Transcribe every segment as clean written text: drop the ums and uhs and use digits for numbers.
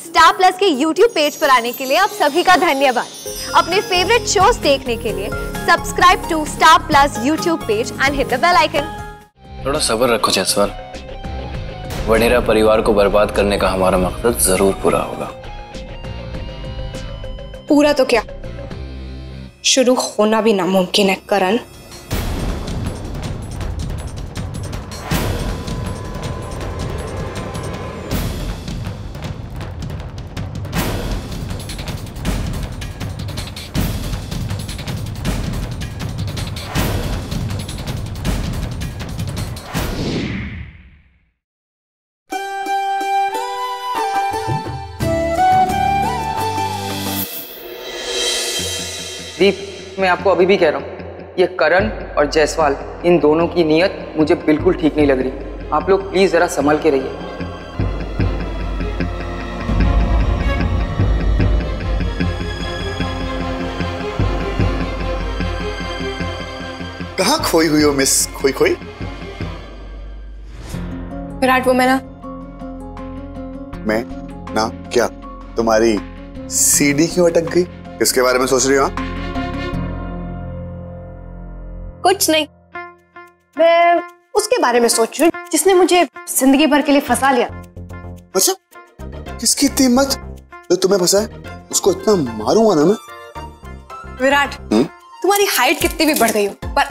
Star Plus के YouTube page पर आने के लिए आप सभी का धन्यवाद। अपने फेवरेट शोज देखने के लिए subscribe to Star Plus YouTube page and hit the bell icon. थोड़ा सब्र रखो जायसवाल, वडेरा परिवार को बर्बाद करने का हमारा मकसद जरूर पूरा होगा। पूरा तो क्या, शुरू होना भी नामुमकिन है करण। दीप, मैं आपको अभी भी कह रहा हूँ, ये करण और जायसवाल, इन दोनों की नीयत मुझे बिल्कुल ठीक नहीं लग रही। आप लोग प्लीज जरा संभल के रहिए। कहाँ खोई हुई हो मिस खोई खोई? विराट, वो मैं ना क्या तुम्हारी सीडी क्यों अटक गई? किसके बारे में सोच रही हो? कुछ नहीं, मैं उसके बारे में सोच रही हूँ जिसने मुझे जिंदगी भर के लिए फंसा लिया। अच्छा, किसकी इतनी हिम्मत जो तुम्हें फंसा है? उसको इतना मारूंगा ना मैं। विराट, तुम्हारी हाइट कितनी भी बढ़ गई हो, पर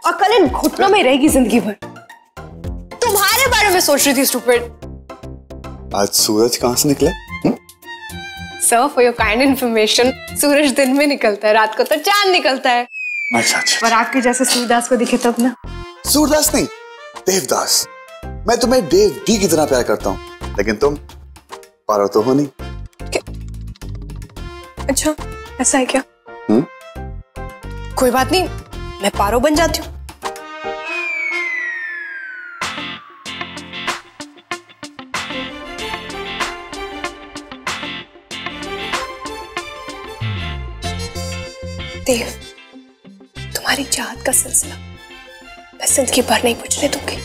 अकल इन घुटनों में रहेगी जिंदगी भर। तुम्हारे बारे में सोच रही थी स्टूपिड। आज सूरज कहाँ से निकला? Sir, for your kind information, सूरज दिन में निकलता है, रात को तो चांद निकलता है। अच्छा। पर आपके जैसे सूरदास को दिखे तब ना। सूरदास नहीं, देवदास। मैं तुम्हें देव दी की तरह प्यार करता हूँ, लेकिन तुम पारो तो हो नहीं। अच्छा, ऐसा है क्या? कोई बात नहीं, मैं पारो बन जाती हूँ। देव, तुम्हारी चाहत का सिलसिला मैं जिंदगी भर नहीं बुझने दूंगी।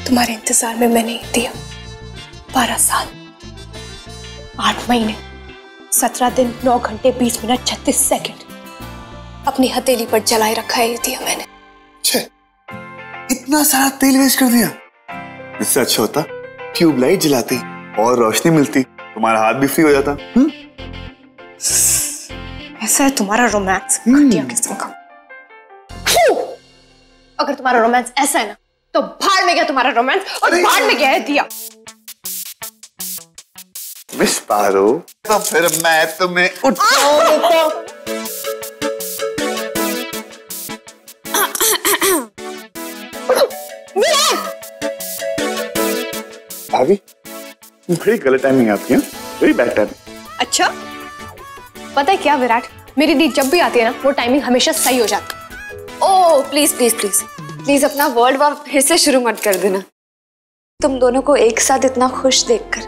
तुम्हारे इंतजार में मैंने दिया 12 साल, 8 महीने, 17 दिन, 9 घंटे, 20 मिनट, 36 सेकंड अपनी हथेली पर जलाए रखा है ये दिया मैंने। इतना सारा तेल वेस्ट कर दिया। इससे अच्छा होता ट्यूबलाइट जलाती और रोशनी मिलती, तुम्हारा हाथ भी फ्री हो जाता। ऐसा है तुम्हारा रोमांस, घटिया किस्म का। अगर तुम्हारा रोमांस ऐसा है ना, तो भाड़ में गया तुम्हारा रोमांस और भाड़ में गया है दिया। मिस पारो, तो फिर मैं तुम्हें उठाऊंगा। भाभी, बड़ी गलत टाइमिंग आपकी है, वेरी बैड टाइमिंग। अच्छा, पता है क्या विराट, मेरी दी जब भी आती है ना, वो टाइमिंग हमेशा सही हो जाती है। Oh please please please please, अपना वर्ल्ड वॉर फिर से शुरू मत कर देना। तुम दोनों को एक साथ इतना खुश देखकर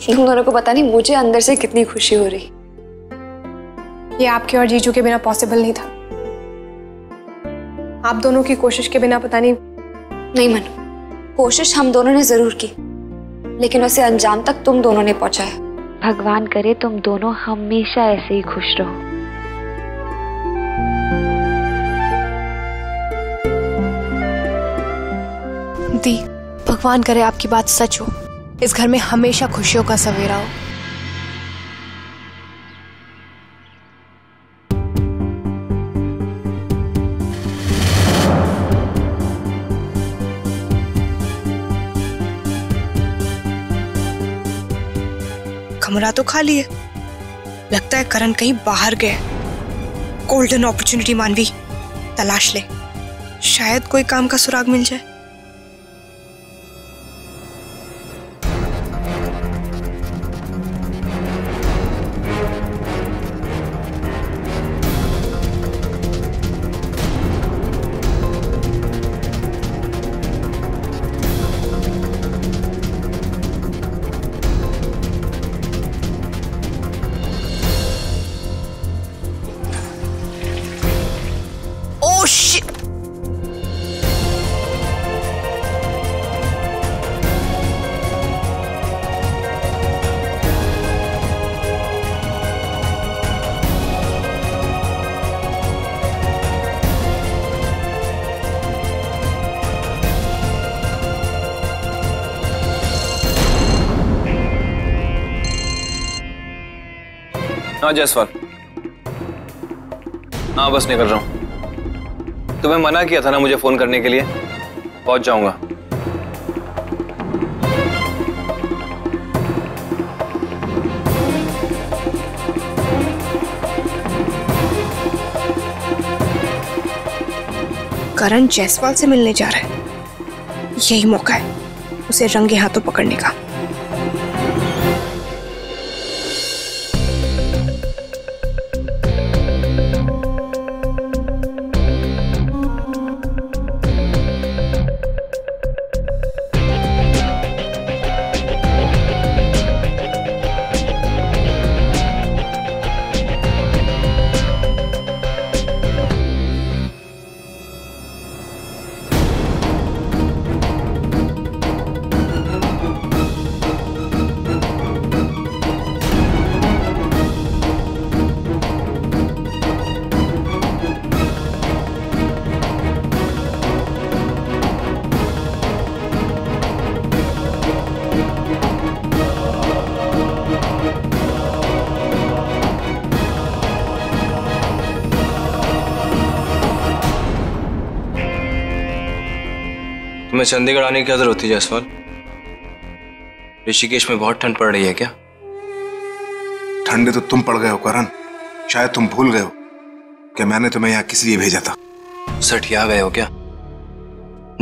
तुम दोनों को पता नहीं मुझे अंदर से कितनी खुशी हो रही। ये आपके और जीजू के बिना पॉसिबल नहीं था। आप दोनों की कोशिश के बिना पता नहीं मनु, कोशिश हम दोनों ने जरूर की, लेकिन उसे अंजाम तक तुम दोनों ने पहुंचाया। भगवान करे तुम दोनों हमेशा ऐसे ही खुश रहो। दी, भगवान करे आपकी बात सच हो, इस घर में हमेशा खुशियों का सवेरा हो। कमरा तो खाली है, लगता है करण कहीं बाहर गए। गोल्डन अपॉर्चुनिटी मानवी, तलाश ले, शायद कोई काम का सुराग मिल जाए। हाँ जायसवाल, हाँ बस निकल रहा हूँ। तुम्हें मना किया था ना मुझे फोन करने के लिए, पहुंच जाऊंगा। करण जायसवाल से मिलने जा रहा है, यही मौका है उसे रंगे हाथों पकड़ने का। तुम्हें चंडीगढ़ आने की क्या जरूरत थी जायसवाल? ऋषिकेश में बहुत ठंड पड़ रही है क्या? ठंडे तो तुम पड़ गए हो करण, शायद तुम भूल गए हो कि मैंने तुम्हें यहाँ किस लिए भेजा था। सठिया गए हो क्या?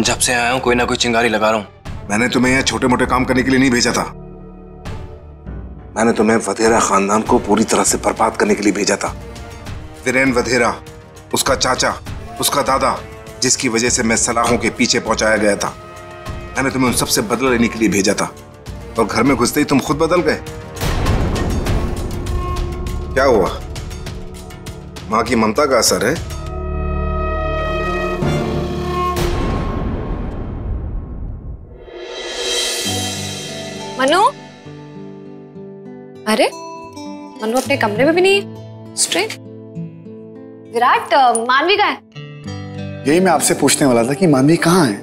जब से आया हूं कोई ना कोई चिंगारी लगा रहा हूं। मैंने तुम्हें यहाँ छोटे मोटे काम करने के लिए नहीं भेजा था। मैंने तुम्हें वधेरा खानदान को पूरी तरह से बर्बाद करने के लिए भेजा था। वीरेन वधेरा, उसका चाचा, उसका दादा, जिसकी वजह से मैं सलाखों के पीछे पहुंचाया गया था। मैंने तुम्हें उन सबसे बदला लेने के लिए भेजा था और घर में घुसते ही तुम खुद बदल गए। क्या हुआ? मां की ममता का असर है? मनु, अरे मनु अपने कमरे में भी नहीं है। स्ट्रेंज। विराट, मानवी कहाँ है? यही मैं आपसे पूछने वाला था कि मानवी कहाँ है।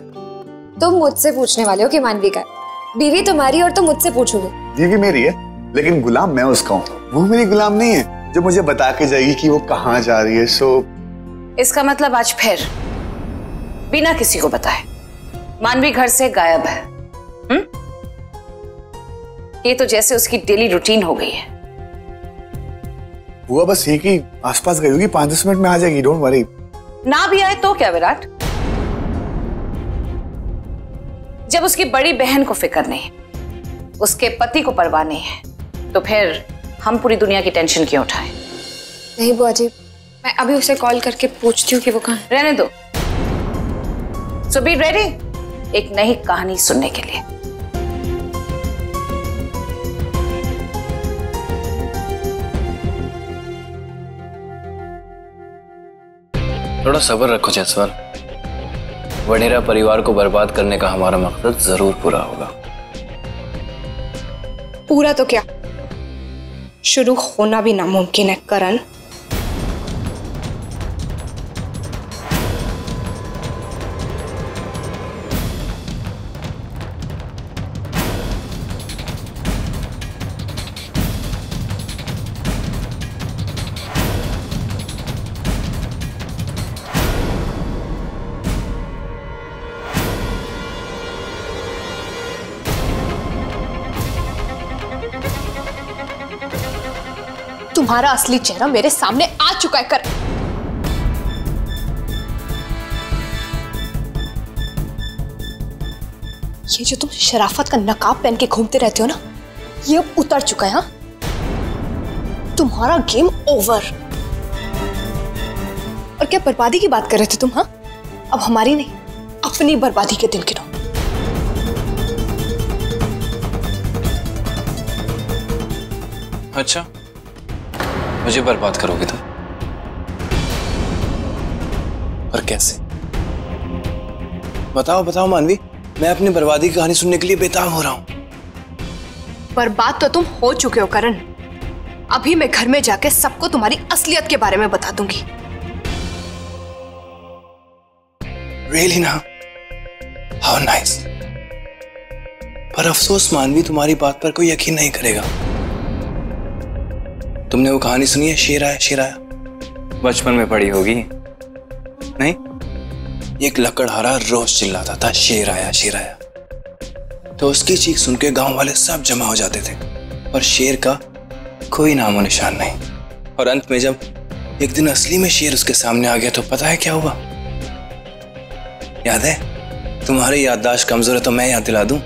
तुम मुझसे पूछने वाले हो कि मानवी कहाँ है? बीवी तुम्हारी और तुम मुझसे पूछोगे? बीवी मेरी है, लेकिन गुलाम मैं उसका हूँ। वो मेरी गुलाम नहीं है जो मुझे बता के जाएगी कि वो कहाँ जा रही है। सो इसका मतलब आज फिर बिना किसी को बताए मानवी घर से गायब है। ये तो जैसे उसकी डेली रूटीन हो गई है। हुआ बस ये कि आसपास गई होगी, 5-10 मिनट में आ जाएगी, डोंट वरी। ना भी आए तो क्या विराट? जब उसकी बड़ी बहन को फिक्र नहीं, उसके पति को परवाह नहीं है, तो फिर हम पूरी दुनिया की टेंशन क्यों उठाएं? नहीं बुआ जी, मैं अभी उसे कॉल करके पूछती हूँ कि वो कहाँ है। रहने दो। सो बी रेडी एक नई कहानी सुनने के लिए। थोड़ा सब्र रखो जायसवाल, वडेरा परिवार को बर्बाद करने का हमारा मकसद जरूर पूरा होगा। पूरा तो क्या, शुरू होना भी नामुमकिन है करण। तुम्हारा असली चेहरा मेरे सामने आ चुका है करण। ये जो तुम शराफत का नकाब पहन के घूमते रहते हो ना, ये अब उतर चुका है। हाँ, तुम्हारा गेम ओवर। और क्या बर्बादी की बात कर रहे थे तुम? हाँ, अब हमारी नहीं, अपनी बर्बादी के दिन गिनो। अच्छा, मुझे बर्बाद करोगे तुम? और कैसे? बताओ बताओ मानवी, मैं अपनी बर्बादी की कहानी सुनने के लिए बेताब हो रहा हूं। बर्बाद तो तुम हो चुके हो करण। अभी मैं घर में जाके सबको तुम्हारी असलियत के बारे में बता दूंगी। Really ना? How nice। पर अफसोस मानवी, तुम्हारी बात पर कोई यकीन नहीं करेगा। तुमने वो कहानी सुनी है, शेर आया शेर आया? बचपन में पढ़ी होगी नहीं? एक लकड़हारा रोज चिल्लाता था शेर आया शेर आया। तो उसकी चीख सुन के गांव वाले सब जमा हो जाते थे, पर शेर का कोई नामो निशान नहीं। और अंत में जब एक दिन असली में शेर उसके सामने आ गया तो पता है क्या हुआ? याद है? तुम्हारी याददाश्त कमजोर है तो मैं याद दिला दूं।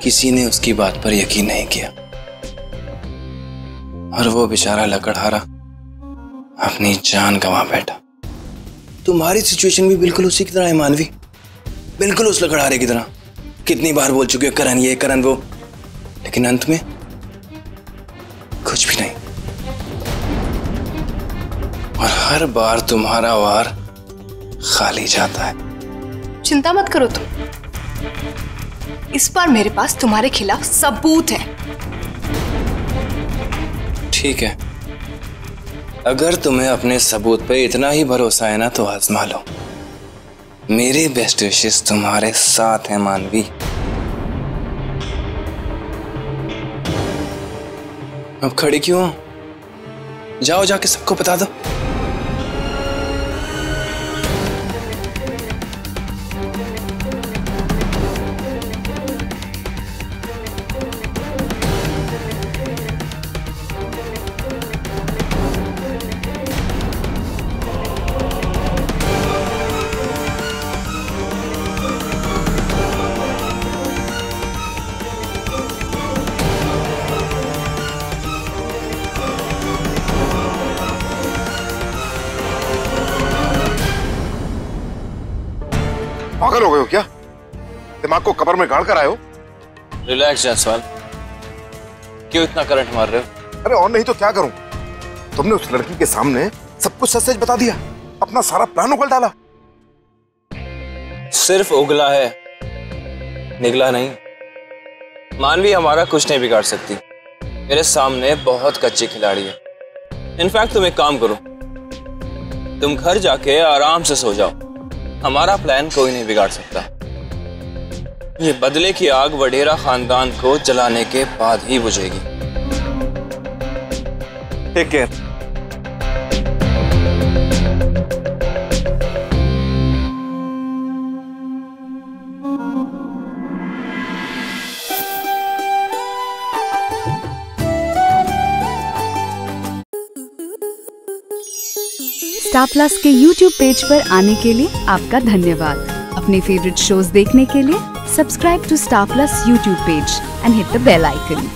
किसी ने उसकी बात पर यकीन नहीं किया और वो बेचारा लकड़हारा अपनी जान गंवा बैठा। तुम्हारी सिचुएशन भी बिल्कुल उसी की तरह है मानवी, बिल्कुल उस लकड़हारे की तरह। कितनी बार बोल चुके हो करण ये करण वो, लेकिन अंत में कुछ भी नहीं। और हर बार तुम्हारा वार खाली जाता है। चिंता मत करो तुम, इस बार मेरे पास तुम्हारे खिलाफ सबूत है। ठीक है, अगर तुम्हें अपने सबूत पे इतना ही भरोसा है ना तो आजमा लो। मेरे बेस्ट विशेस तुम्हारे साथ हैं मानवी। अब खड़ी क्यों हो? जाओ जाके सबको बता दो। पागल हो गए हो क्या? दिमाग को कब्र में गाड़ कर आए हो? रिलैक्स जायसवाल, क्यों इतना करंट मार रहे हो? अरे और नहीं तो क्या करूं? तुमने उस लड़की के सामने सब कुछ सच सच बता दिया, अपना सारा प्लान उगल डाला। सिर्फ उगला है, निगला नहीं। मानवी हमारा कुछ नहीं बिगाड़ सकती। मेरे सामने बहुत कच्चे खिलाड़ी है। इनफैक्ट तुम एक काम करो, तुम घर जाके आराम से सो जाओ। हमारा प्लान कोई नहीं बिगाड़ सकता। ये बदले की आग वडेरा खानदान को जलाने के बाद ही बुझेगी। Take care. स्टार प्लस के YouTube पेज पर आने के लिए आपका धन्यवाद। अपने फेवरेट शोज देखने के लिए subscribe to Star Plus YouTube page and hit the bell icon.